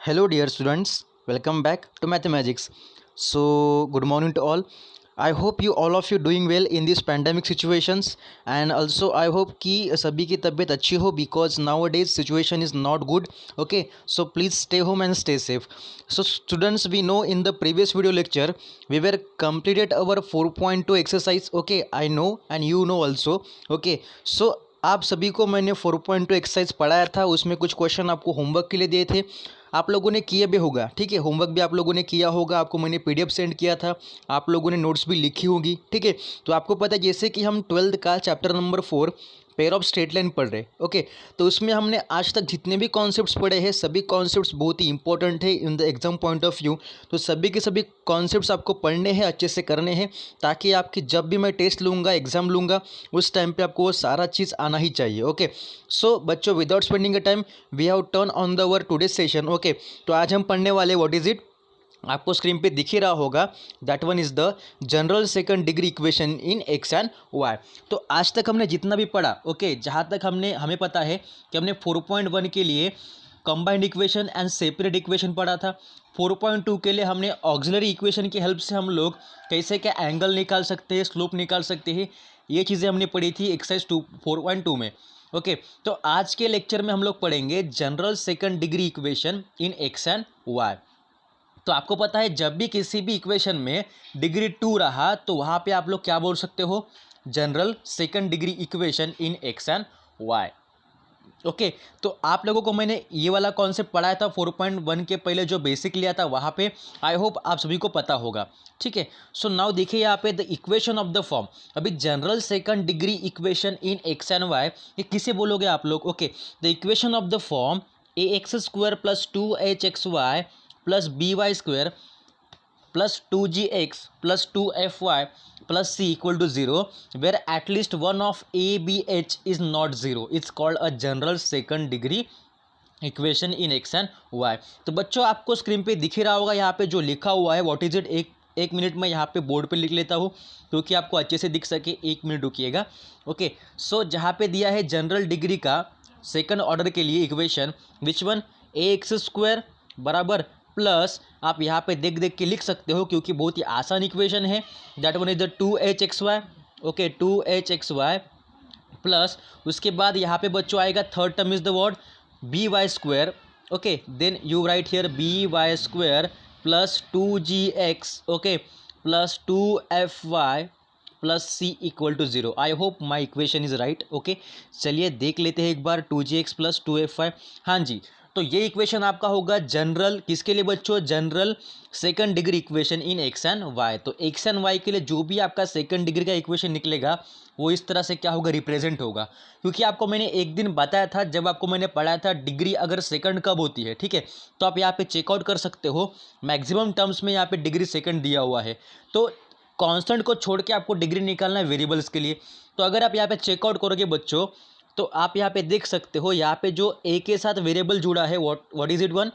Hello, dear students. Welcome back to Mathematics. So, good morning to all. I hope you all of you doing well in these pandemic situations, and also I hope कि सभी की तबीयत अच्छी हो because nowadays situation is not good. Okay, so please stay home and stay safe. So, students, we know in the previous video lecture we were completed our 4.2 exercise. Okay, I know and you know also. Okay, so आप सभी को मैंने 4.2 exercise पढ़ाया था, उसमें कुछ question आपको homework के लिए दिए थे, आप लोगों ने किए भी होगा। ठीक है, होमवर्क भी आप लोगों ने किया होगा, आपको मैंने पीडीएफ सेंड किया था, आप लोगों ने नोट्स भी लिखी होगी। ठीक है, तो आपको पता है जैसे कि हम 12th का chapter number 4 pair of straight line पढ़ रहे। ओके, तो उसमें हमने आज तक जितने भी कॉन्सेप्ट्स पढ़े हैं सभी कॉन्सेप्ट्स बहुत ही इंपॉर्टेंट है in the exam point of view. तो सभी के सभी कॉन्सेप्ट्स आपको पढ़ने हैं, अच्छे से करने हैं, ताकि आपकी जब भी मैं टेस्ट लूँगा, एग्जाम लूँगा, उस टाइम पे आपको वो सारा चीज़ आना ही चाहिए। ओके, सो बच्चों, without spending a time we have turn on the hour today session. Okay, तो आज हम पढ़ने वाले व्हाट इज इट, आपको स्क्रीन पे दिख ही रहा होगा, that one is the general second degree equation in x and Y. तो आज तक हमने जितना भी पढ़ा, ओके, जहाँ तक हमें पता है कि हमने 4.1 के लिए combined equation and separate equation पढ़ा था। 4.2 के लिए हमने ऑक्सिलरी इक्वेशन की हेल्प से हम लोग कैसे क्या एंगल निकाल सकते हैं, स्लोप निकाल सकते हैं, ये चीज़ें हमने पढ़ी थी एक्सरसाइज 4.2 में। ओके, तो आज के लेक्चर में हम लोग पढ़ेंगे general second degree equation in x and Y. तो आपको पता है जब भी किसी भी इक्वेशन में डिग्री 2 रहा तो वहाँ पे आप लोग क्या बोल सकते हो, general second degree equation in x and Y. Okay, तो आप लोगों को मैंने ये वाला कॉन्सेप्ट पढ़ाया था 4.1 के पहले, जो बेसिक लिया था वहाँ पे। आई होप आप सभी को पता होगा। ठीक है, सो नाउ देखिए यहाँ पे the equation of the form. अभी general second degree equation in x and y ये किसे बोलोगे आप लोग। Okay, the equation of the form a x square plus 2hxy plus B Y square plus 2gx plus 2fy plus c equal to 0 where at least one of a b h is not 0, it's called a general second degree equation in x and Y. तो बच्चों आपको screen पे दिख ही रहा होगा यहाँ पे जो लिखा हुआ है व्हाट इज इट। एक मिनट में यहाँ पे बोर्ड पे लिख लेता हूँ क्योंकि आपको अच्छे से दिख सके, एक मिनट रुकिएगा। ओके, सो जहाँ पे दिया है जनरल डिग्री का सेकंड ऑर्डर के लिए equation, which one, A x square बराबर प्लस, आप यहाँ पे देख देख के लिख सकते हो क्योंकि बहुत ही आसान इक्वेशन है, that one is the 2hxy। Okay, 2hxy plus उसके बाद यहाँ पे बच्चों आएगा third term is the word B Y square. Okay, then you write here B Y square plus 2gx, okay, plus 2fy plus C equal to 0। I hope my equation is right. Okay, चलिए देख लेते हैं एक बार 2gx plus 2fy। हाँ जी, तो ये equation आपका होगा जनरल, किसके लिए बच्चों, general second degree equation in x and Y. तो एक्स एंड वाई के लिए जो भी आपका सेकंड डिग्री का इक्वेशन निकलेगा वो इस तरह से क्या होगा, रिप्रेजेंट होगा। क्योंकि आपको मैंने एक दिन बताया था, जब आपको मैंने पढ़ाया था डिग्री अगर सेकंड कब होती है, ठीक है, तो आप यहाँ पे चेकआउट कर सकते हो, मैक्सिमम टर्म्स में यहाँ पे डिग्री सेकंड दिया हुआ है। तो कांस्टेंट को छोड़ के आपको डिग्री निकालना है वेरिएबल्स के लिए। तो अगर आप यहाँ पे चेकआउट करोगे बच्चों तो आप यहाँ पे देख सकते हो, यहाँ पे जो ए के साथ वेरिएबल जुड़ा है what is it one,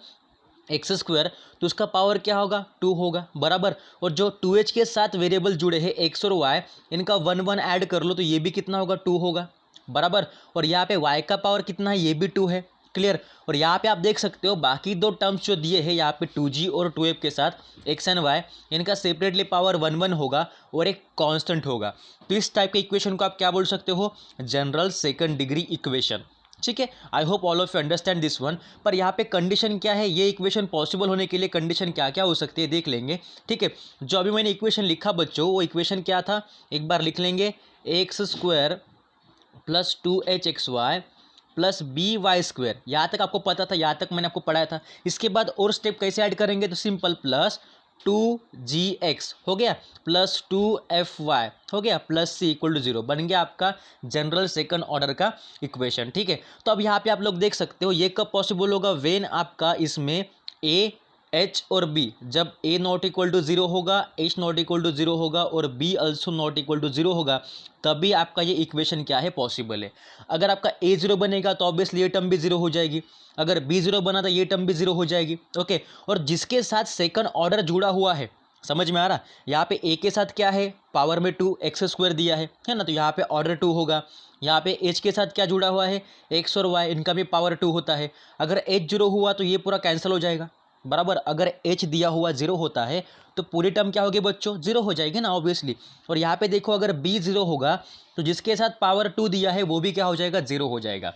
x square, तो उसका पावर क्या होगा, 2 होगा बराबर। और जो 2h के साथ वेरिएबल जुड़े हैं एक्स और वाई, इनका 1 1 ऐड कर लो तो ये भी कितना होगा, 2 होगा बराबर। और यहाँ पे y का पावर कितना है, ये भी 2 है, क्लियर। और यहाँ पे आप देख सकते हो बाकी दो टर्म्स जो दिए हैं यहाँ पे 2g और 2f के साथ एक्स एंड वाई, इनका सेपरेटली पावर 1 1 होगा और एक कांस्टेंट होगा। तो इस टाइप के इक्वेशन को आप क्या बोल सकते हो, जनरल सेकंड डिग्री इक्वेशन। ठीक है, I hope all of you understand this one. पर यहाँ पे कंडीशन क्या है, ये इक्वेशन पॉसिबल होने के लिए कंडीशन क्या क्या हो सकती है देख लेंगे। ठीक है, जो अभी मैंने इक्वेशन लिखा बच्चों, वो इक्वेशन क्या था एक बार लिख लेंगे, X square plus 2hxy plus B Y square. यहाँ तक आपको पता था, यहाँ तक मैंने आपको पढ़ाया था। इसके बाद और स्टेप कैसे ऐड करेंगे, तो सिंपल प्लस 2gx हो गया प्लस 2fy हो गया प्लस सी इक्वल टू 0, बन गया आपका जनरल सेकंड ऑर्डर का इक्वेशन। ठीक है, तो अब यहाँ पे आप लोग देख सकते हो ये कब पॉसिबल होगा, व्हेन आपका इसमें ए एच और बी, जब ए नॉट इक्वल टू 0 होगा, एच नॉट इक्वल टू 0 होगा और B also not equal to 0 होगा, तभी आपका ये इक्वेशन क्या है, पॉसिबल है। अगर आपका ए 0 बनेगा तो ऑब्वियसली ये टर्म भी 0 हो जाएगी, अगर बी 0 बना तो ये टर्म भी 0 हो जाएगी। ओके, और जिसके साथ सेकंड ऑर्डर जुड़ा हुआ है, समझ में आ रहा, यहाँ पे ए के साथ क्या है, पावर में 2 एक्स स्क्वायर दिया है ना, तो यहाँ पे ऑर्डर 2 होगा, यहाँ पे एच के साथ क्या जुड़ा हुआ है, एक्स और वाई, इनका भी पावर 2 होता है। अगर एच 0 हुआ तो ये पूरा कैंसिल हो जाएगा, बराबर। अगर एच दिया हुआ 0 होता है तो पूरी टर्म क्या होगी बच्चों, 0 हो जाएगी ना ऑब्वियसली। और यहाँ पे देखो अगर बी 0 होगा तो जिसके साथ पावर 2 दिया है वो भी क्या हो जाएगा, 0 हो जाएगा,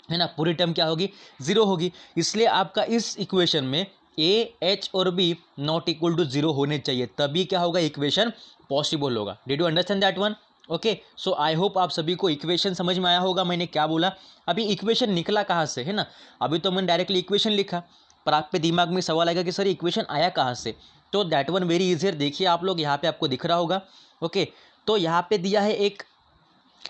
है ना। पूरी टर्म क्या होगी, 0 होगी। इसलिए आपका इस इक्वेशन में ए एच और बी नॉट इक्वल टू 0 होने चाहिए, तभी क्या होगा, इक्वेशन पॉसिबल होगा। Did you understand that one? Okay, so I hope आप सभी को इक्वेशन समझ में आया होगा मैंने क्या बोला। अभी इक्वेशन निकला कहाँ से, है ना। अभी तो मैंने डायरेक्टली इक्वेशन लिखा, पर आपके दिमाग में सवाल आएगा कि सर इक्वेशन आया कहाँ से। तो दैट वन वेरी इजियर, देखिए आप लोग यहाँ पे आपको दिख रहा होगा। ओके, तो यहाँ पे दिया है एक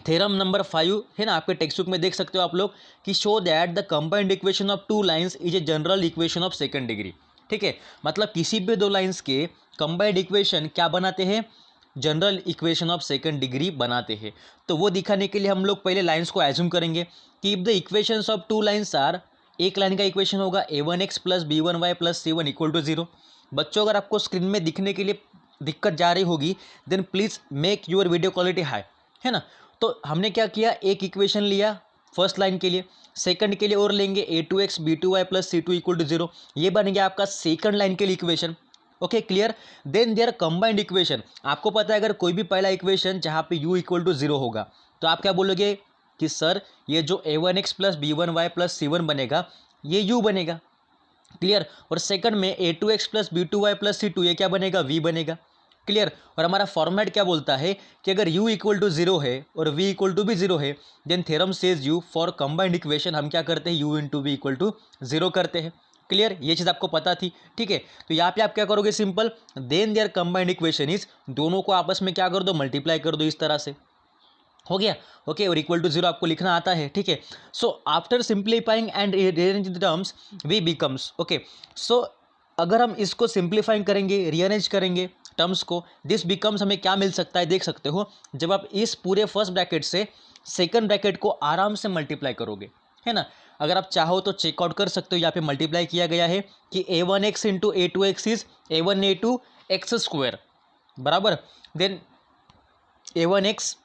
थ्योरम नंबर 5, है ना, आपके टेक्स्ट बुक में देख सकते हो आप लोग कि show that the combined equation of two lines is a general equation of second degree. ठीक है, मतलब किसी भी दो लाइंस के कंबाइंड इक्वेशन क्या बनाते हैं, general equation of second degree बनाते हैं। तो वो दिखाने के लिए हम लोग पहले लाइंस को एज्यूम करेंगे कि if the equations of two lines are, एक लाइन का इक्वेशन होगा a1x plus b1y plus c1 equal to 0। बच्चों अगर आपको स्क्रीन में दिखने के लिए दिक्कत जा रही होगी then please make your video quality high, है ना। तो हमने क्या किया, एक इक्वेशन लिया फर्स्ट लाइन के लिए, सेकंड के लिए और लेंगे a2x b2y plus c2 equal to 0। ये बन गया आपका सेकंड लाइन के लिए equation. Okay clear. Then their combined equation, आपको पता है अगर कोई भी पहला इक्वेशन जहाँ पे u इक्वल टू 0 होगा तो आप क्या बोलोगे कि सर ये जो a1x plus b1y plus c1 बनेगा ये u बनेगा, क्लियर। और सेकंड में a2x plus b2y plus c2 ये क्या बनेगा, v बनेगा, क्लियर। और हमारा फॉर्मेट क्या बोलता है कि अगर u इक्वल टू 0 है और v इक्वल टू भी 0 है then theorem says you for combined equation हम क्या करते हैं, u into V equal to 0 करते हैं, क्लियर। ये चीज़ आपको पता थी, ठीक है। तो यहाँ पे आप क्या करोगे, simple then their combined equation is, दोनों को आपस में क्या कर दो, मल्टीप्लाई कर दो, इस तरह से हो गया। ओके, और इक्वल टू 0 आपको लिखना आता है, ठीक है। So after simplifying and rearrange the terms we becomes, okay. So अगर हम इसको सिंप्लीफाइंग करेंगे, रीअरेंज करेंगे टर्म्स को, दिस बिकम्स, हमें क्या मिल सकता है, देख सकते हो जब आप इस पूरे फर्स्ट ब्रैकेट से सेकंड ब्रैकेट को आराम से मल्टीप्लाई करोगे, है ना। अगर आप चाहो तो चेकआउट कर सकते हो, यहाँ पे मल्टीप्लाई किया गया है कि a1x into a2x is a1a2 x square, बराबर। Then a1x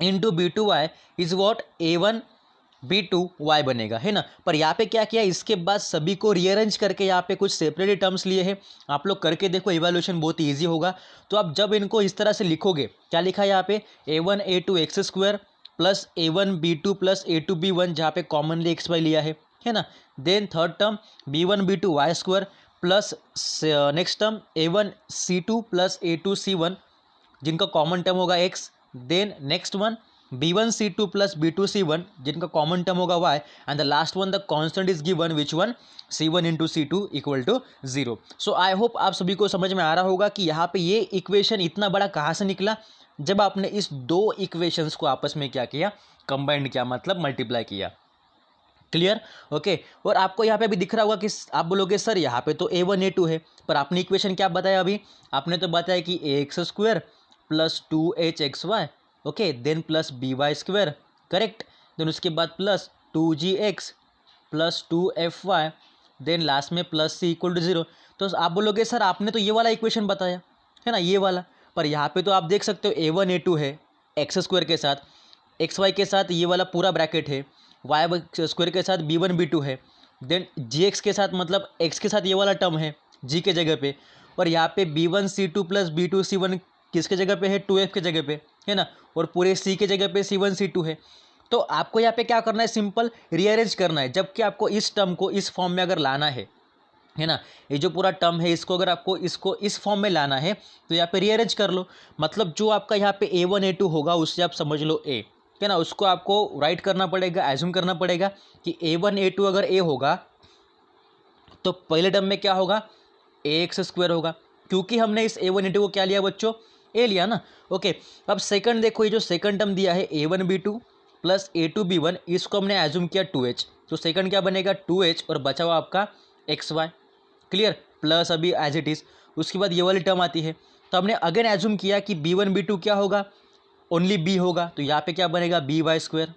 into b2y is what a1b2y बनेगा, है ना। पर यहाँ पे क्या किया, इसके बाद सभी को रीअरेंज करके यहाँ पे कुछ सेपरेट टर्म्स लिए हैं। आप लोग करके देखो, इवैल्यूएशन बहुत ईजी होगा। तो आप जब इनको इस तरह से लिखोगे, क्या लिखा है यहाँ पे, a1a2 x square plus a1b2 plus a2b1, जहाँ पे कॉमनली एक्स वाई लिया है ना। Then third term b1b2 y square plus next term a1c2 plus a2c1 जिनका कॉमन टर्म होगा x। Then next one b1c2 plus b2c1 जिनका common term होगा y। And the last one the constant is given which one, c1 into c2 equal to 0। So I hope आप सभी को समझ में आ रहा होगा कि यहाँ पे ये इक्वेशन इतना बड़ा कहाँ से निकला, जब आपने इस दो इक्वेशंस को आपस में क्या किया, कंबाइंड किया, मतलब मल्टीप्लाई किया, क्लियर। ओके, और आपको यहाँ पे भी दिख रहा होगा कि आप बोलोगे सर यहाँ पे तो a1 a2 है, पर आपने इक्वेशन क्या बताया अभी, आपने तो बताया कि ax square plus 2hxy, okay, then plus by square, correct. Then उसके बाद plus 2gx plus 2fy, then last में प्लस c इक्वल टू 0। तो आप बोलोगे सर आपने तो ये वाला इक्वेशन बताया, है ना, ये वाला। पर यहाँ पे तो आप देख सकते हो a1 a2 है एक्स स्क्वायर के साथ, एक्स वाई के साथ ये वाला पूरा ब्रैकेट है, वाई स्क्वायर के साथ b1 b2 है, देन gx के साथ मतलब x के साथ ये वाला टर्म है g के जगह पे, और यहाँ पे b1c2 प्लस b2c1 किसके जगह पे है, 2f के जगह पे, है ना, और पूरे c के जगह पे c1 c2 है। तो आपको यहाँ पे क्या करना है, सिंपल रीअरेंज करना है। जबकि आपको इस टर्म को इस फॉर्म में अगर लाना है ना, ये जो पूरा टर्म है इसको अगर आपको इसको इस फॉर्म में लाना है तो यहाँ पे रीअरेंज कर लो। मतलब जो आपका यहाँ पे a1 a2 होगा उससे आप समझ लो a, है ना, उसको आपको राइट करना पड़ेगा, एज्यूम करना पड़ेगा कि a1 a2 अगर a होगा तो पहले टर्म में क्या होगा, ax स्क्वायर होगा, क्योंकि हमने इस a1 a2 को क्या लिया बच्चों, a लिया ना। ओके, अब सेकंड देखो, ये जो सेकंड टर्म दिया है a1b2 प्लस a2b1, इसको हमने एज्यूम किया 2h, तो सेकंड क्या बनेगा 2h और बचा हुआ आपका xy, क्लियर, प्लस अभी एज इट इज़। उसके बाद ये वाली टर्म आती है, तो हमने अगेन एज्यूम किया कि b1 b2 क्या होगा, ओनली b होगा, तो यहाँ पे क्या बनेगा by स्क्वायर,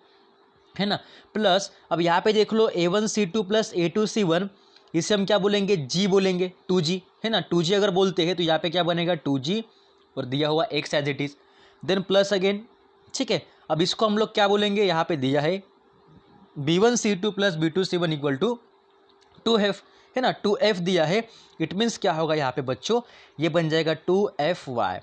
है ना। प्लस अब यहाँ पे देख लो a1c2 प्लस a2c1, इसे हम क्या बोलेंगे, g बोलेंगे, 2g, है ना, 2g अगर बोलते हैं तो यहाँ पे क्या बनेगा 2g और दिया हुआ x as it is, then plus again, ठीक है। अब इसको हम लोग क्या बोलेंगे, यहाँ पे दिया है B1C2 plus B2C1 equal to 2F, है ना, 2F दिया है। इट मीन्स क्या होगा यहाँ पे बच्चों, ये बन जाएगा 2FY,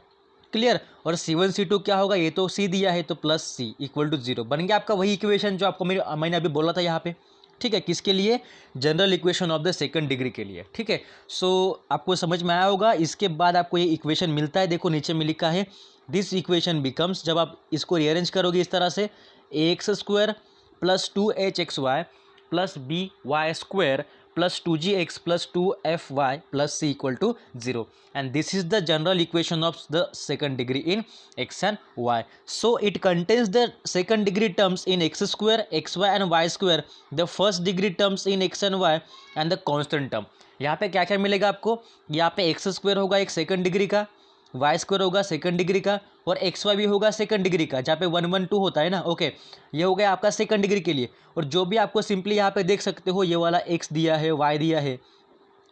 क्लियर। और C1C2 क्या होगा, ये तो C दिया है तो प्लस C इक्वल टू 0 बन गया आपका वही इक्वेशन जो आपको मैंने अभी बोला था यहाँ पे, ठीक है। किसके लिए, general equation of the second degree के लिए, ठीक है। सो आपको समझ में आया होगा। इसके बाद आपको ये इक्वेशन मिलता है, देखो नीचे में लिखा है दिस इक्वेशन बिकम्स, जब आप इसको रीअरेंज करोगे इस तरह से, ax² plus 2hxy plus by² plus 2gx plus 2fy plus c equal to 0, and this is the general equation of the second degree in x and y. So it contains the second degree terms in x square, xy and y square, the first degree terms in x and y and the constant term. यहाँ पे क्या क्या मिलेगा आपको, यहाँ पे x square होगा एक सेकंड डिग्री का, वाई स्क्वायर होगा सेकंड डिग्री का, और एक्स वाई भी होगा सेकंड डिग्री का, जहाँ पे 1 1 2 होता है ना, ओके। ये हो गया आपका सेकंड डिग्री के लिए। और जो भी आपको सिंपली यहाँ पे देख सकते हो, ये वाला एक्स दिया है, वाई दिया है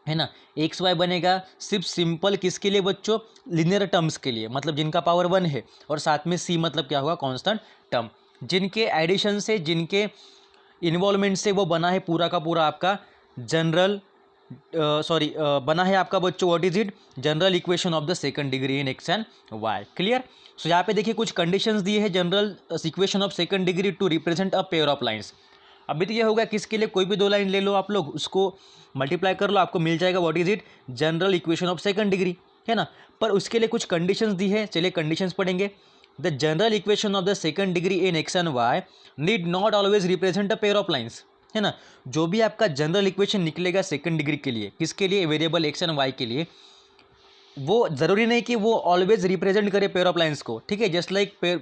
ना, एक्स वाई बनेगा सिर्फ सिंपल किसके लिए बच्चों, लिनियर टर्म्स के लिए, मतलब जिनका पावर 1 है, और साथ में सी मतलब क्या होगा, कॉन्स्टेंट टर्म, जिनके एडिशन से, जिनके इन्वॉल्वमेंट से वो बना है पूरा का पूरा आपका जनरल बना है आपका बच्चों, what is it, general equation of the second degree in x and y, clear. So यहाँ पे देखिए कुछ कंडीशंस दिए हैं general equation of second degree to represent a pair of lines. अभी तो ये होगा किसके लिए, कोई भी दो लाइन ले लो आप लोग, उसको मल्टीप्लाई कर लो, आपको मिल जाएगा what is it, general equation of second degree, है ना। पर उसके लिए कुछ कंडीशंस दी है, चलिए कंडीशंस पढ़ेंगे। The general equation of the second degree in x and y need not always represent a pair of lines, है ना। जो भी आपका जनरल इक्वेशन निकलेगा सेकंड डिग्री के लिए, किसके लिए, वेरिएबल एक्स एंड वाई के लिए, वो जरूरी नहीं कि वो ऑलवेज रिप्रेजेंट करे पेयर ऑफ लाइंस को, ठीक है। Just like pair,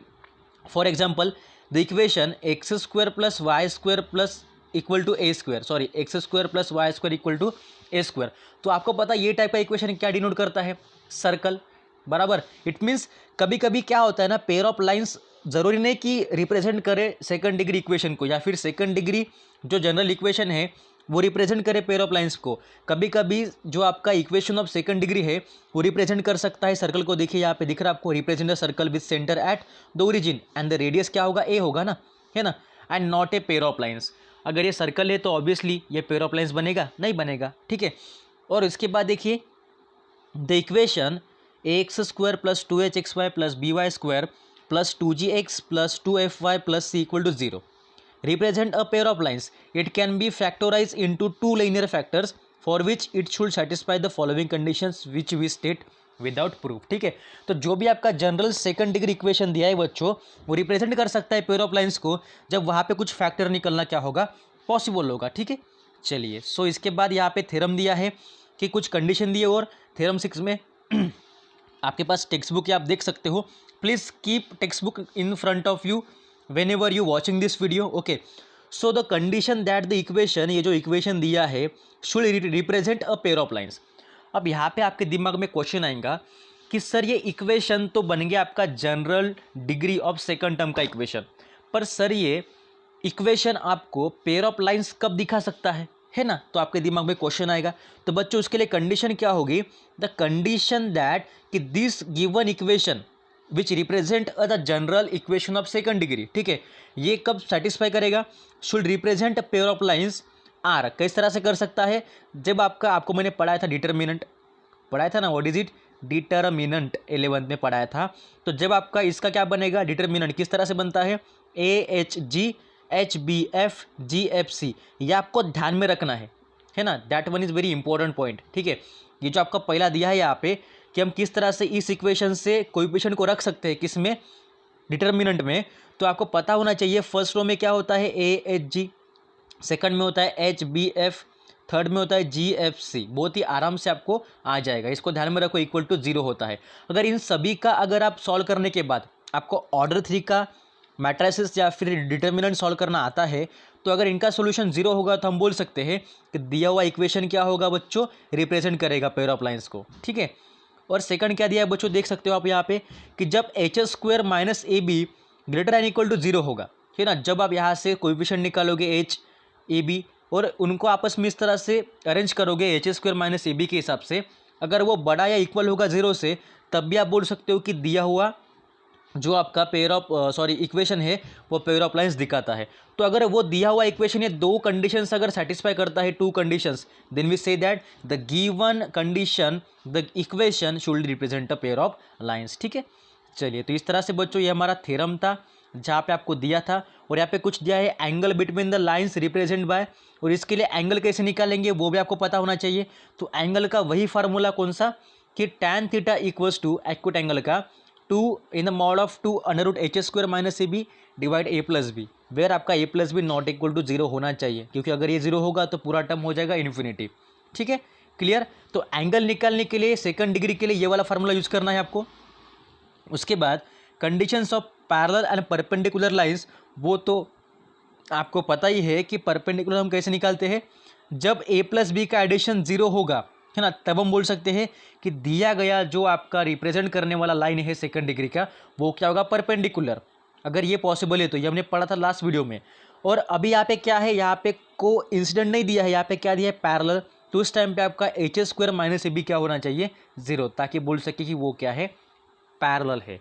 for example the equation x square plus y square plus equal to a square, sorry x square plus y square equal to a square, तो आपको पता ये type का equation क्या denote करता है, सर्कल, बराबर। It means कभी कभी क्या होता है ना, पेयर ऑफ लाइंस जरूरी नहीं कि रिप्रेजेंट करे सेकंड डिग्री इक्वेशन को, या फिर सेकंड डिग्री जो जनरल इक्वेशन है वो रिप्रेजेंट करे पेयर ऑफ लाइंस को। कभी कभी जो आपका इक्वेशन ऑफ सेकंड डिग्री है वो रिप्रेजेंट कर सकता है सर्कल को, देखिए यहाँ पे दिख रहा है आपको, represent the circle with centre at the origin and the radius क्या होगा, ए होगा ना, है ना, and not a pair of lines. अगर ये सर्कल है तो ऑब्वियसली ये पेयर ऑफ लाइंस बनेगा, नहीं बनेगा, ठीक है। और इसके बाद देखिए the equation x square plus 2hxy plus by square plus 2gx plus 2fy plus c equal to 0 represent a pair of lines. It can be factorized into two linear factors for which it should satisfy the following conditions which we state without proof, ठीक है। तो जो भी आपका general second degree equation दिया है बच्चों, वो रिप्रेजेंट कर सकता है पेयर ऑफ लाइंस को, जब वहाँ पे कुछ फैक्टर निकलना क्या होगा, पॉसिबल होगा, ठीक है। चलिए, सो इसके बाद यहाँ पे थ्योरम दिया है कि कुछ कंडीशन दिए, और थ्योरम 6 में आपके पास टेक्स्ट बुक है, आप देख सकते हो, please keep text book in front of you whenever you watching this video, okay। so the condition that the equation, ये जो इक्वेशन दिया है, should represent a pair of lines। अब यहाँ पे आपके दिमाग में क्वेश्चन आएगा कि सर ये इक्वेशन तो बन गया आपका general degree of second term का इक्वेशन, पर सर ये इक्वेशन आपको पेयर ऑफ लाइंस कब दिखा सकता है ना। तो आपके दिमाग में क्वेश्चन आएगा, तो बच्चों उसके लिए कंडीशन क्या होगी, द कंडीशन दैट कि this given equation which represent the general equation of second degree, ठीक है, ये कब सेटिस्फाई करेगा, should represent pair of lines are. किस तरह से कर सकता है, जब आपको मैंने पढ़ाया था डिटर्मिनेंट, पढ़ाया था ना, what is it, determinant 11th में पढ़ाया था। तो जब आपका इसका क्या बनेगा, डिटर्मिनेंट किस तरह से बनता है, AHG HBF GFC, ये आपको ध्यान में रखना है ना, that one is very important point, ठीक है। ये जो आपका पहला दिया है यहाँ पे कि हम किस तरह से इस इक्वेशन से कोएफिशिएंट को रख सकते हैं, किस में, डिटर्मिनेंट में, तो आपको पता होना चाहिए फर्स्ट रो में क्या होता है, AHG, सेकंड में होता है HBF, थर्ड में होता है GFC, बहुत ही आराम से आपको आ जाएगा, इसको ध्यान में रखो, इक्वल टू 0 होता है। अगर इन सभी का अगर आप सॉल्व करने के बाद आपको ऑर्डर 3 का मैट्रिसेस या फिर डिटर्मिनेंट सॉल्व करना आता है, तो अगर इनका सोल्यूशन 0 होगा तो हम बोल सकते हैं कि दिया हुआ इक्वेशन क्या होगा बच्चों, रिप्रेजेंट करेगा पेयर ऑफ लाइंस को, ठीक है। और सेकंड क्या दिया है बच्चों, देख सकते हो आप यहाँ पे कि जब h² minus AB greater than equal to 0 होगा, है ना, जब आप यहाँ से कोएफिशिएंट निकालोगे H AB और उनको आपस में इस तरह से अरेंज करोगे h² माइनस AB के हिसाब से, अगर वो बड़ा या इक्वल होगा 0 से, तब भी आप बोल सकते हो कि दिया हुआ जो आपका पेयर ऑफ इक्वेशन है वो पेयर ऑफ लाइंस दिखाता है। तो अगर वो दिया हुआ इक्वेशन ये दो कंडीशंस अगर सेटिस्फाई करता है, two conditions, then we say that the given condition the equation should represent a pair of lines. ठीक है, चलिए तो इस तरह से बच्चों ये हमारा थ्योरम था जहाँ पे आपको दिया था, और यहाँ पे कुछ दिया है angle between the lines represent by, और इसके लिए एंगल कैसे निकालेंगे वो भी आपको पता होना चाहिए। तो एंगल का वही फार्मूला कौन सा कि tan theta equals to acute angle का 2 in the mod of 2 under root h square minus a b divide a plus b, where आपका a plus b not equal to 0 होना चाहिए, क्योंकि अगर ये 0 होगा तो पूरा टर्म हो जाएगा इन्फिनिटी। ठीक है, क्लियर। तो एंगल निकालने के लिए सेकंड डिग्री के लिए ये वाला फार्मूला यूज करना है आपको। उसके बाद conditions of parallel and perpendicular lines, वो तो आपको पता ही है कि परपेंडिकुलर हम कैसे निकालते हैं, जब a प्लस बी का एडिशन 0 होगा, है ना, तब हम बोल सकते हैं कि दिया गया जो आपका रिप्रेजेंट करने वाला लाइन है सेकंड डिग्री का वो क्या होगा, परपेंडिकुलर। अगर ये पॉसिबल है तो ये हमने पढ़ा था लास्ट वीडियो में। और अभी यहाँ पे क्या है, यहाँ पे को इंसिडेंट नहीं दिया है, यहाँ पे क्या दिया है, पैरेलल। तो उस टाइम पे आपका h square minus a b क्या होना चाहिए, 0, ताकि बोल सके कि वो क्या है, पैरेलल है।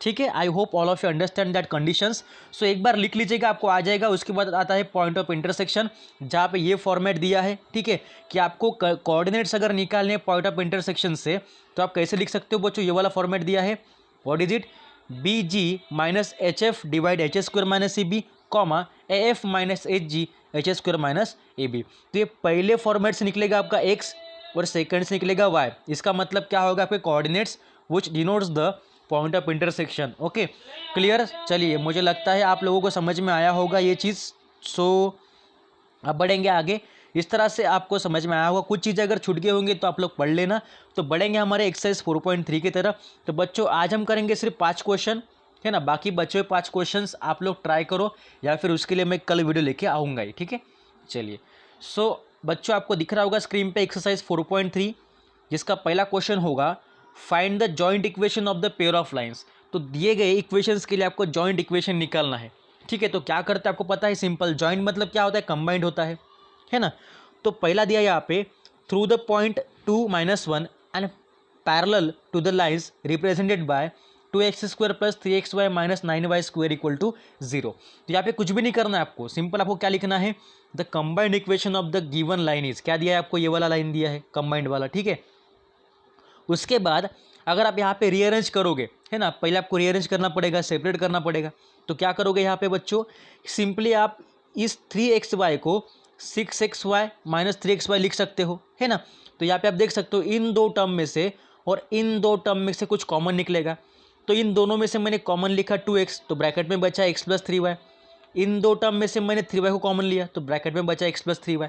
ठीक है, I hope all of you understand that conditions. So एक बार लिख लीजिएगा, आपको आ जाएगा। उसके बाद आता है पॉइंट ऑफ इंटरसेक्शन, जहाँ पे ये फॉर्मेट दिया है। ठीक है, कि आपको कोऑर्डिनेट्स अगर निकालने हैं पॉइंट ऑफ इंटरसेक्शन से, तो आप कैसे लिख सकते हो बच्चों, ये वाला फॉर्मेट दिया है। What is it, b g minus h f divide h square minus a b, comma a f minus h g h square minus a b. तो ये पहले फॉर्मेट से निकलेगा आपका एक्स और सेकंड से निकलेगा वाई। इसका मतलब क्या होगा, आपके coordinates which denotes the point of intersection. Okay, clear. चलिए, मुझे लगता है आप लोगों को समझ में आया होगा ये चीज़। सो अब बढ़ेंगे आगे। इस तरह से आपको समझ में आया होगा। कुछ चीज़ें अगर छूट गए होंगे तो आप लोग पढ़ लेना। तो बढ़ेंगे हमारे एक्सरसाइज 4.3 की तरफ। तो बच्चों आज हम करेंगे सिर्फ 5 क्वेश्चन, है ना। बाकी बचे हुए 5 क्वेश्चन आप लोग ट्राई करो, या फिर उसके लिए मैं कल वीडियो लेके आऊँगा ही। ठीक है, चलिए। सो बच्चों आपको दिख रहा होगा स्क्रीन पे एक्सरसाइज 4.3, जिसका पहला क्वेश्चन होगा find the joint equation of the pair of lines. तो दिए गए इक्वेशंस के लिए आपको जॉइंट इक्वेशन निकालना है। ठीक है, तो क्या करते हैं आपको पता है, सिंपल। जॉइंट मतलब क्या होता है, कंबाइंड होता है ना। तो पहला दिया यहाँ पे through the point 2-1 and parallel to the lines represented by 2x square plus 3xy minus 9y square equal to 0। तो यहाँ पे कुछ भी नहीं करना है आपको, सिंपल आपको क्या लिखना है, the combined equation of the given line is, क्या दिया है आपको, ये वाला लाइन दिया है कंबाइंड वाला। ठीक है, उसके बाद अगर आप यहाँ पे रीअरेंज करोगे, है ना, पहले आपको रीअरेंज करना पड़ेगा, सेपरेट करना पड़ेगा। तो क्या करोगे यहाँ पे बच्चों, सिंपली आप इस 3xy को 6xy माइनस 3xy लिख सकते हो, है ना। तो यहाँ पे आप देख सकते हो इन दो टर्म में से और इन दो टर्म में से कुछ कॉमन निकलेगा। तो इन दोनों में से मैंने कॉमन लिखा 2x, तो ब्रैकेट में बचा x प्लस 3y। इन दो टर्म में से मैंने 3y को कॉमन लिया, तो ब्रैकेट में बचा x प्लस 3y।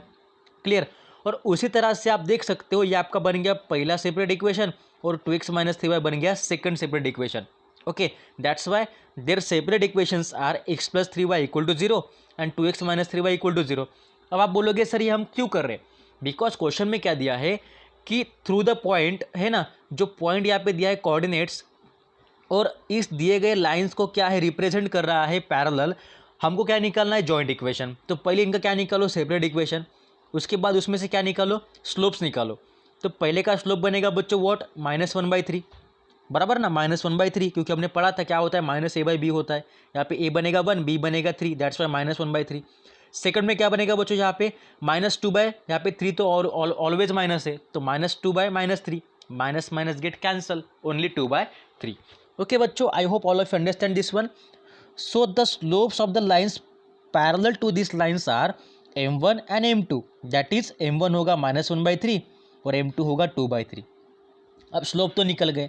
क्लियर। और उसी तरह से आप देख सकते हो ये आपका बन गया पहला सेपरेट इक्वेशन, और 2x माइनस 3y बन गया second separate equation. Okay, that's why their separate equations are x plus 3y equal to 0 and 2x minus 3y equal to 0। अब आप बोलोगे सर ये हम क्यों कर रहे हैं, बिकॉज क्वेश्चन में क्या दिया है कि थ्रू द पॉइंट, है ना, जो पॉइंट यहाँ पे दिया है कोऑर्डिनेट्स, और इस दिए गए लाइंस को क्या है, रिप्रेजेंट कर रहा है पैरेलल। हमको क्या निकालना है, जॉइंट इक्वेशन। तो पहले इनका क्या निकालो, सेपरेट इक्वेशन। उसके बाद उसमें से क्या निकालो, स्लोप्स निकालो। तो पहले का स्लोप बनेगा बच्चों व्हाट, -1/3, बराबर ना, -1/3, क्योंकि हमने पढ़ा था क्या होता है, -a/b होता है। यहाँ पे a बनेगा 1, b बनेगा 3, दैट्स वाई -1/3। सेकंड में क्या बनेगा बच्चों, यहाँ पे -2 यहाँ पे 3 तो और ऑलवेज माइनस है, तो -2/-3, minus minus get cancel, only 2/3। Okay बच्चों, I hope all of you understand this one. So the slopes of the lines parallel to this lines are m1 and m2, that is m1 होगा -1/3 और m2 होगा 2/3। अब slope तो निकल गए,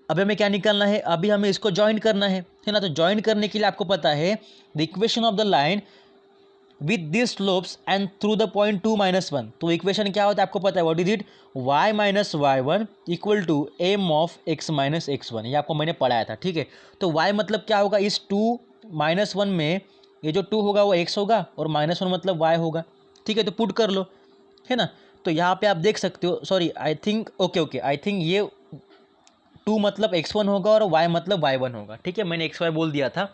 अब हमें क्या निकालना है, अभी हमें इसको ज्वाइन करना है ना। तो ज्वाइन करने के लिए आपको पता है the equation of the line with this slopes and through the point 2-1। तो इक्वेशन क्या होता है आपको पता है, what is it, y minus y1 equal to m of x minus x1। ये आपको मैंने पढ़ाया था। ठीक है, तो y मतलब क्या होगा, इस 2-1 में ये जो 2 होगा वो x होगा और -1 मतलब y होगा। ठीक है, तो पुट कर लो, है ना। तो यहाँ पे आप देख सकते हो, sorry I think okay I think ये 2 मतलब x1 होगा और y मतलब y1 होगा। ठीक है, मैंने xy बोल दिया था।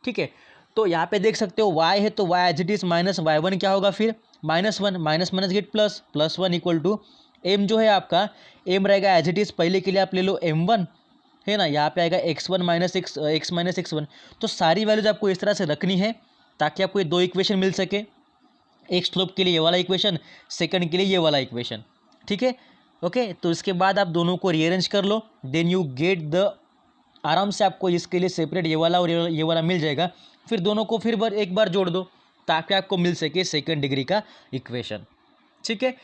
ठीक है, तो यहाँ पे देख सकते हो y है तो y as it is minus y1 क्या होगा फिर, -1, minus minus get plus, +1 equal to m जो है आपका m रहेगा एज इट इज, पहले के लिए आप ले लो m1, है ना, यहाँ पे आएगा x1 माइनस x1। तो सारी वैल्यूज आपको इस तरह से रखनी है ताकि आपको ये दो इक्वेशन मिल सके, एक स्लोप के लिए ये वाला इक्वेशन, सेकंड के लिए ये वाला इक्वेशन, ठीक है। ओके, तो इसके बाद आप दोनों को रीअरेंज कर लो, देन यू गेट द, आराम से आपको इसके लिए सेपरेट ये वाला और ये वाला मिल जाएगा। फिर दोनों को फिर एक बार जोड़ दो ताकि आपको मिल सके सेकंड डिग्री का इक्वेशन, ठीक है।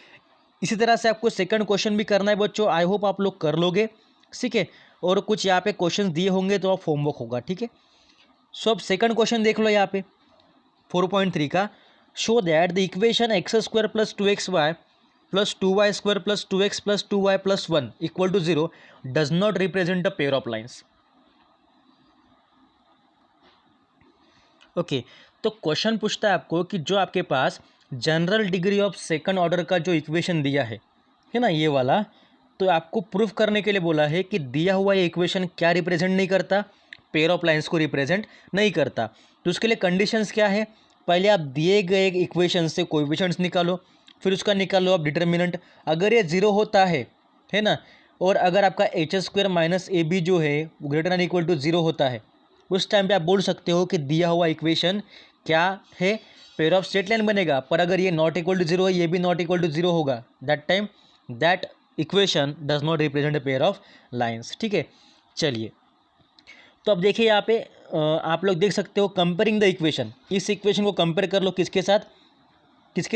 इसी तरह से आपको सेकंड क्वेश्चन भी करना है बच्चों, आई होप आप लोग कर लोगे, ठीक है। और कुछ यहाँ पे क्वेश्चन दिए होंगे तो आप होमवर्क होगा, ठीक है। सो अब सेकंड क्वेश्चन देख लो यहाँ पे 4.3 का, show that the equation x square plus 2xy plus 2y square plus 2x plus 2y plus 1 equal to 0 does not represent a pair of lines. Okay, तो क्वेश्चन पूछता है आपको कि जो आपके पास general degree of second order का जो इक्वेशन दिया है ना, ये वाला, तो आपको प्रूफ करने के लिए बोला है कि दिया हुआ ये इक्वेशन क्या रिप्रेजेंट नहीं करता, पेयर ऑफ लाइन्स को रिप्रेजेंट नहीं करता। तो उसके लिए कंडीशंस क्या है, पहले आप दिए गए इक्वेशन से कोएफिशिएंट्स निकालो, फिर उसका निकालो आप डिटर्मिनेंट। अगर ये 0 होता है ना, और अगर आपका h square minus a b जो है वो ग्रेटर एन इक्वल टू 0 होता है, उस टाइम पे आप बोल सकते हो कि दिया हुआ इक्वेशन क्या है, पेयर ऑफ स्ट्रेट लाइन बनेगा। पर अगर ये नॉट इक्वल टू 0 है, ये भी नॉट इक्वल टू 0 होगा, that time that equation does not represent a pair of lines, ठीक है। चलिए, तो अब देखिए यहाँ पे आप लोग देख सकते हो कंपेयरिंग द इक्वेशन, इस इक्वेशन को कंपेयर कर लो किसके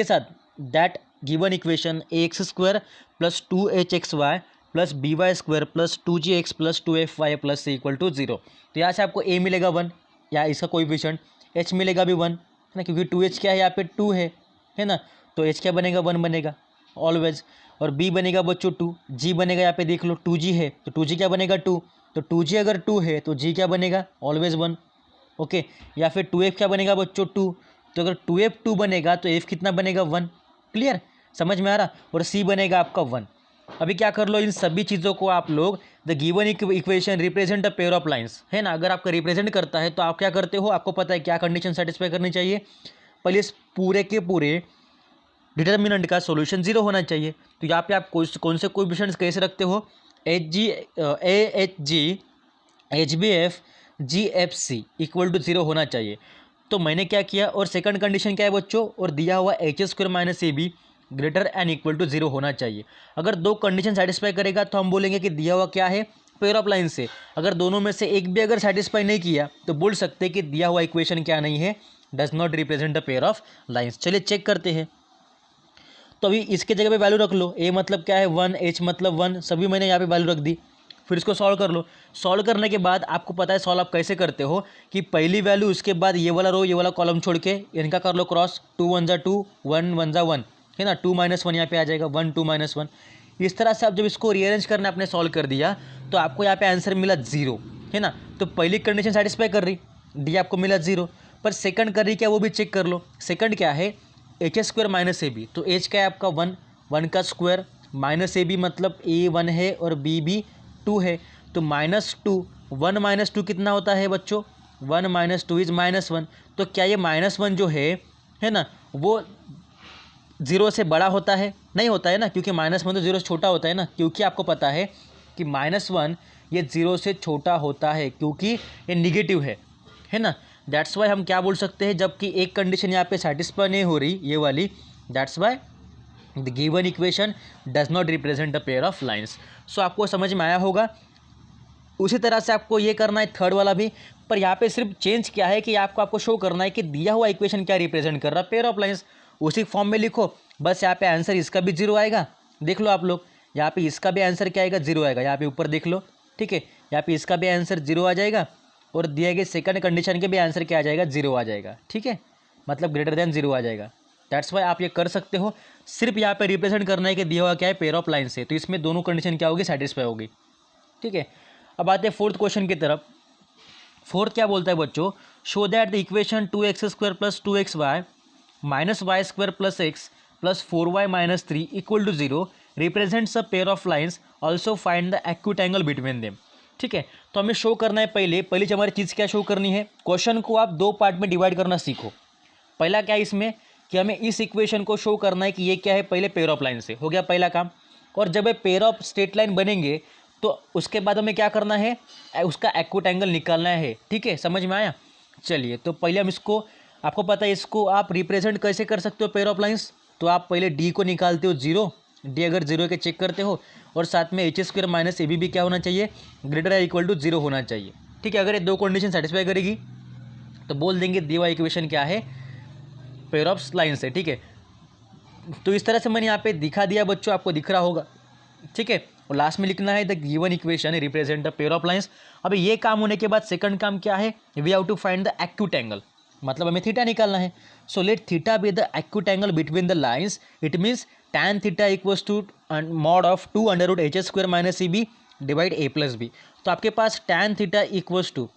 साथ, that given equation a x square plus 2hxy plus B Y square plus 2gx plus 2fy plus C equal to 0। तो यहाँ से आपको ए मिलेगा 1, या इसका कोएफिशिएंट, एच मिलेगा भी 1, है ना, क्योंकि 2h क्या है यहाँ पे 2 है ना, तो h क्या बनेगा 1 बनेगा ऑलवेज। और b बनेगा बच्चों 2, g बनेगा यहाँ पे देख लो 2g है, तो 2g क्या बनेगा 2, तो 2g अगर 2 है तो g क्या बनेगा ऑलवेज 1, ओके। या फिर 2f क्या बनेगा बच्चों 2, तो अगर 2f 2 बनेगा तो f कितना बनेगा 1, क्लियर, समझ में आ रहा। और c बनेगा आपका 1। अभी क्या कर लो, इन सभी चीज़ों को आप लोग the given equation represent a pair of lines, है ना, अगर आपका रिप्रेजेंट करता है तो आप क्या करते हो, आपको पता है क्या कंडीशन सेटिस्फाई करनी चाहिए, पहले इस पूरे के पूरे डिटर्मिनेंट का सॉल्यूशन 0 होना चाहिए। तो यहाँ पे आप कौन से कोएफिशिएंट्स कैसे रखते हो, h b f g f c equal to 0 होना चाहिए। तो मैंने क्या किया, और सेकंड कंडीशन क्या है बच्चों, और दिया हुआ h square minus a b greater than equal to 0 होना चाहिए। अगर दो कंडीशन सेटिस्फाई करेगा तो हम बोलेंगे कि दिया हुआ क्या है, पेयर ऑफ लाइन से। अगर दोनों में से एक भी अगर सेटिस्फाई नहीं किया तो बोल सकते हैं कि दिया हुआ इक्वेशन क्या नहीं है, does not represent the pair of lines. चलिए चेक करते हैं। तो अभी इसके जगह पे वैल्यू रख लो, ए मतलब क्या है 1, एच मतलब 1, सभी मैंने यहाँ पे वैल्यू रख दी। फिर इसको सॉल्व कर लो। सॉल्व करने के बाद आपको पता है सॉल्व आप कैसे करते हो, कि पहली वैल्यू, उसके बाद ये वाला रो ये वाला कॉलम छोड़ के इनका कर लो क्रॉस, 2 1 जा 2, 1 1 जा 1, है ना, 2 - 1 यहाँ पे आ जाएगा, 1 2 - 1। इस तरह से आप जब इसको रीअरेंज करना आपने सॉल्व कर दिया तो आपको यहाँ पे आंसर मिला 0, है ना। तो पहली कंडीशन सेटिस्फाई कर रही, डी आपको मिला 0, पर सेकंड कर रही क्या वो भी चेक कर लो। सेकंड क्या है, h square minus a b, तो एच क्या है आपका 1, 1 का स्क्वायर, माइनस ए बी मतलब ए 1 है और बी भी 2 है, तो -2, 1 - 2 कितना होता है बच्चों, 1 - 2 इज -1। तो क्या ये -1 जो है ना, वो 0 से बड़ा होता है, नहीं होता है ना, क्योंकि -1 तो 0 से छोटा होता है ना, क्योंकि आपको पता है कि -1 ये 0 से छोटा होता है क्योंकि ये निगेटिव है ना। दैट्स वाई हम क्या बोल सकते हैं, जबकि एक कंडीशन यहाँ पे सेटिस्फाई नहीं हो रही ये वाली, that's why the given equation does not represent the pair of lines. So आपको समझ में आया होगा। उसी तरह से आपको ये करना है थर्ड वाला भी, पर यहाँ पे सिर्फ चेंज क्या है कि आपको शो करना है कि दिया हुआ इक्वेशन क्या रिप्रेजेंट कर रहा है, पेयर ऑफ लाइन्स। उसी फॉर्म में लिखो, बस यहाँ पे आंसर इसका भी 0 आएगा। देख लो आप लोग, यहाँ पे इसका भी आंसर क्या आएगा, 0 आएगा, यहाँ पे ऊपर देख लो, ठीक है। यहाँ पे इसका भी आंसर 0 आ जाएगा और दिए गए सेकंड कंडीशन के भी आंसर क्या आ जाएगा, 0 आ जाएगा, ठीक है, मतलब ग्रेटर देन 0 आ जाएगा। दैट्स वाई आप ये कर सकते हो। सिर्फ यहाँ पे रिप्रेजेंट करना है कि दिया हुआ क्या है, पेयर ऑफ लाइन से, तो इसमें दोनों कंडीशन क्या होगी, सेटिस्फाई होगी, ठीक है। अब आते हैं फोर्थ क्वेश्चन की तरफ। फोर्थ क्या बोलता है बच्चों, show that the equation 2x² plus 2xy minus y square plus x plus 4y minus 3 equal to 0 represents a pair of lines, also find the acute angle between them, ठीक है। तो हमें शो करना है, पहली हमारी चीज़ क्या शो करनी है, क्वेश्चन को आप दो पार्ट में डिवाइड करना सीखो। पहला क्या है इसमें, कि हमें इस इक्वेशन को शो करना है कि ये क्या है, पहले पेयर ऑफ लाइन से हो गया पहला काम। और जब ये पेयर ऑफ स्ट्रेट लाइन बनेंगे तो उसके बाद हमें क्या करना है, उसका एक्यूट एंगल निकालना है। ठीक है, समझ में आया। चलिए, तो पहले हम इसको, आपको पता है इसको आप रिप्रेजेंट कैसे कर सकते हो पेयर ऑफ लाइंस। तो आप पहले डी को निकालते हो 0, डी अगर 0 के चेक करते हो, और साथ में h² माइनस ए बी क्या होना चाहिए, ग्रेटर या इक्वल टू 0 होना चाहिए। ठीक है, अगर ये दो कंडीशन सेटिस्फाई करेगी तो बोल देंगे दी हुआ इक्वेशन क्या है, पेयर ऑफ लाइन्स है। ठीक है, तो इस तरह से मैंने यहाँ पे दिखा दिया बच्चों, आपको दिख रहा होगा। ठीक है, और लास्ट में लिखना है the given equation represent the pair of lines. अभी ये काम होने के बाद सेकंड काम क्या है, we have to find the acute angle, मतलब हमें थीटा निकालना है। So let theta be the acute angle between the lines. It means tan theta equals to mod of 2√h² minus a b divide a plus b. तो आपके पास tan theta equals to,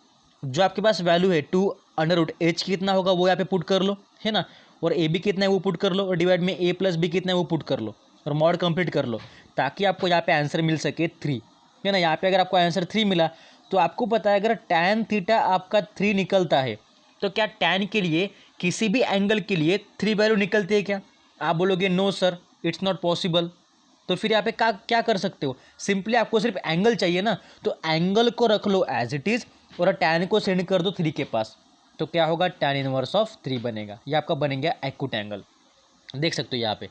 जो आपके पास value है 2√h कितना होगा वो यहाँ पे पुट कर लो, है ना, और ए बी कितना है वो पुट कर लो, और डिवाइड में a प्लस बी कितना है वो पुट कर लो, और मॉड कंप्लीट कर लो, ताकि आपको यहाँ पे आंसर मिल सके 3, है ना। यहाँ पे अगर आपको आंसर 3 मिला तो आपको पता है अगर tan थीटा आपका 3 निकलता है तो क्या tan के लिए किसी भी एंगल के लिए 3 वैल्यू निकलती है क्या? आप बोलोगे no sir, it's not possible. तो फिर यहाँ पे क्या कर सकते हो, सिंपली आपको सिर्फ एंगल चाहिए ना, तो एंगल को रख लो एज इट इज़ और tan को सेंड कर दो 3 के पास, तो क्या होगा, tan इनवर्स ऑफ 3 बनेगा। ये आपका बनेगा एक्यूट एंगल, देख सकते हो यहाँ पे।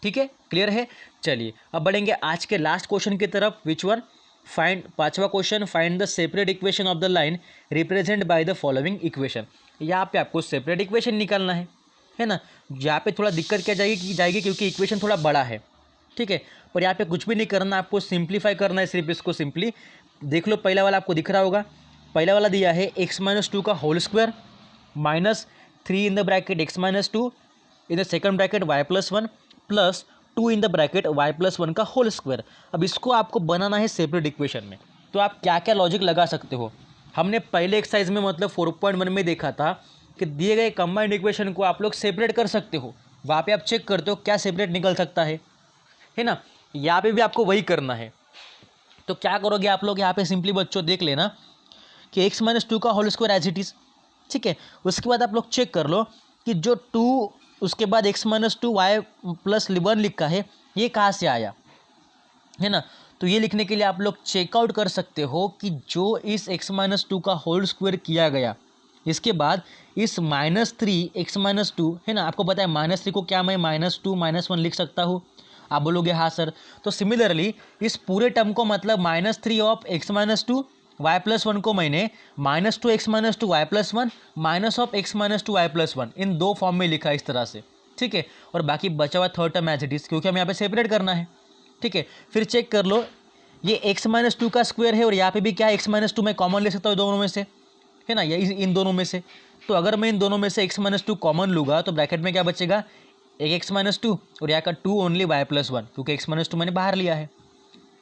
ठीक है, क्लियर है। चलिए अब बढ़ेंगे आज के लास्ट क्वेश्चन की तरफ, विच वन, फाइंड, पांचवा question, find the separate equation of the line represent by the following equation. यहाँ पे आपको सेपरेट इक्वेशन निकालना है ना। यहाँ पे थोड़ा दिक्कत क्या जाएगी क्योंकि इक्वेशन थोड़ा बड़ा है। ठीक है, पर यहाँ पे कुछ भी नहीं करना, आपको सिंप्लीफाई करना है, सिर्फ इसको सिंपली देख लो। पहला वाला आपको दिख रहा होगा, पहला वाला दिया है x-2 का whole square minus 3 in the bracket x-2 in the second bracket y+1 plus 2 in the bracket y+1 का होल स्क्वायर। अब इसको आपको बनाना है सेपरेट इक्वेशन में। तो आप क्या क्या लॉजिक लगा सकते हो, हमने पहले एक्सरसाइज में मतलब 4.1 में देखा था कि दिए गए कंबाइंड इक्वेशन को आप लोग सेपरेट कर सकते हो। वहाँ पे आप चेक करते हो क्या सेपरेट निकल सकता है ना। यहाँ पे भी आपको वही करना है। तो क्या करोगे आप लोग, यहाँ पे सिंपली बच्चों देख लेना कि x-2 का whole square as it is. ठीक है, उसके बाद आप लोग चेक कर लो कि जो 2 उसके बाद x-2 y+1 लिखा है ये कहाँ से आया, है ना। तो ये लिखने के लिए आप लोग चेकआउट कर सकते हो कि जो इस x-2 का होल स्क्वायर किया गया, इसके बाद इस -3 x-2, है ना, आपको पता है -3 को क्या मैं -2 -1 लिख सकता हूँ। आप बोलोगे हाँ सर। तो सिमिलरली इस पूरे टर्म को मतलब -3 ऑफ x-2 y+1 को मैंने -2 x-2 y+1 minus of x-2 y+1 इन दो फॉर्म में लिखा है इस तरह से। ठीक है, और बाकी बचा हुआ third term as it is, क्योंकि हमें यहाँ पे सेपरेट करना है। ठीक है, फिर चेक कर लो, ये x-2 का स्क्वायर है और यहाँ पे भी क्या है x-2 मैं कॉमन ले सकता हूँ दोनों में से, है ना, या इन दोनों में से। तो अगर मैं इन दोनों में से x-2 कॉमन लूँगा तो ब्रैकेट में क्या बचेगा, एक x-2 और यहाँ का 2 ओनली y+1, क्योंकि x-2 मैंने बाहर लिया है।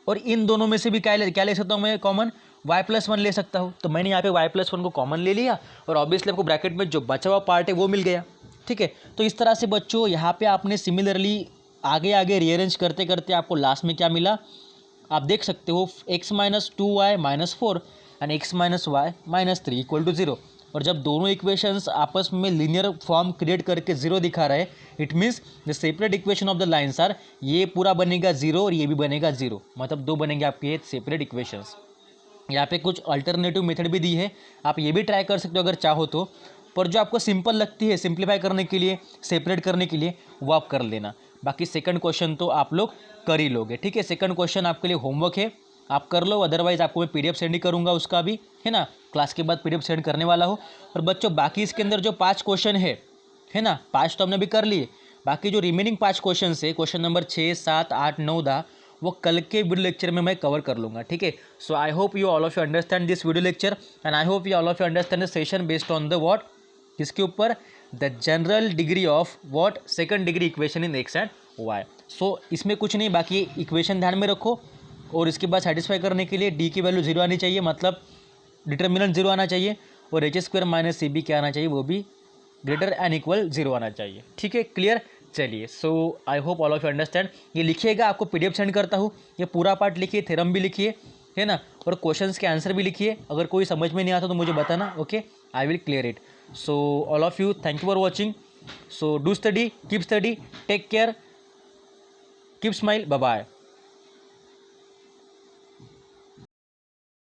और इन दोनों में से भी क्या ले सकता हूँ मैं कॉमन, y+1 ले सकता हूँ। तो मैंने यहाँ पे y+1 को कॉमन ले लिया और ऑब्वियसली आपको ब्रैकेट में जो बचा हुआ पार्ट है वो मिल गया। ठीक है, तो इस तरह से बच्चों यहाँ पे आपने सिमिलरली आगे आगे रीअरेंज करते करते आपको लास्ट में क्या मिला, आप देख सकते हो x-2y -4 and x-y -3 equal to 0। और जब दोनों इक्वेशंस आपस में लीनियर फॉर्म क्रिएट करके 0 दिखा रहे, it means the separate equation of the lines are, ये पूरा बनेगा 0 और ये भी बनेगा 0, मतलब दो बनेंगे आपके सेपरेट इक्वेशंस। यहाँ पे कुछ अल्टरनेटिव मेथड भी दी है, आप ये भी ट्राई कर सकते हो अगर चाहो तो, पर जो आपको सिंपल लगती है सिंप्लीफाई करने के लिए, सेपरेट करने के लिए, वो आप कर लेना। बाकी सेकंड क्वेश्चन तो आप लोग कर ही लोगे। ठीक है, सेकंड क्वेश्चन आपके लिए होमवर्क है, आप कर लो, अदरवाइज आपको मैं PDF सेंड ही करूँगा उसका भी, है ना, क्लास के बाद PDF सेंड करने वाला हो। और बच्चों बाकी इसके अंदर जो 5 क्वेश्चन है ना, 5 तो हमने भी कर लिए, बाकी जो रिमेनिंग 5 क्वेश्चन है, क्वेश्चन नंबर 6, 7, 8, 9, 10, वो कल के वीडियो लेक्चर में मैं कवर कर लूँगा। ठीक है, so I hope you all of you understand this video lecture and I hope you all of you understand the session based on the what, किसके ऊपर, the general degree of what, second degree equation in x and y. So इसमें कुछ नहीं, बाकी equation ध्यान में रखो और इसके बाद सेटिस्फाई करने के लिए डी की वैल्यू 0 आनी चाहिए, मतलब डिटर्मिनेंट 0 आना चाहिए, और h² माइनस CB क्या आना चाहिए, वो भी ग्रेटर एंड इक्वल 0 आना चाहिए। ठीक है, क्लियर। चलिए, so I hope all of you understand. ये लिखिएगा, आपको PDF सेंड करता हूँ, ये पूरा पार्ट लिखिए, थ्योरम भी लिखिए, है ना, और क्वेश्चंस के आंसर भी लिखिए। अगर कोई समझ में नहीं आता तो मुझे बताना, okay, I will clear it. So all of you, thank you for watching. So do study, keep study, take care, keep smile, bye bye.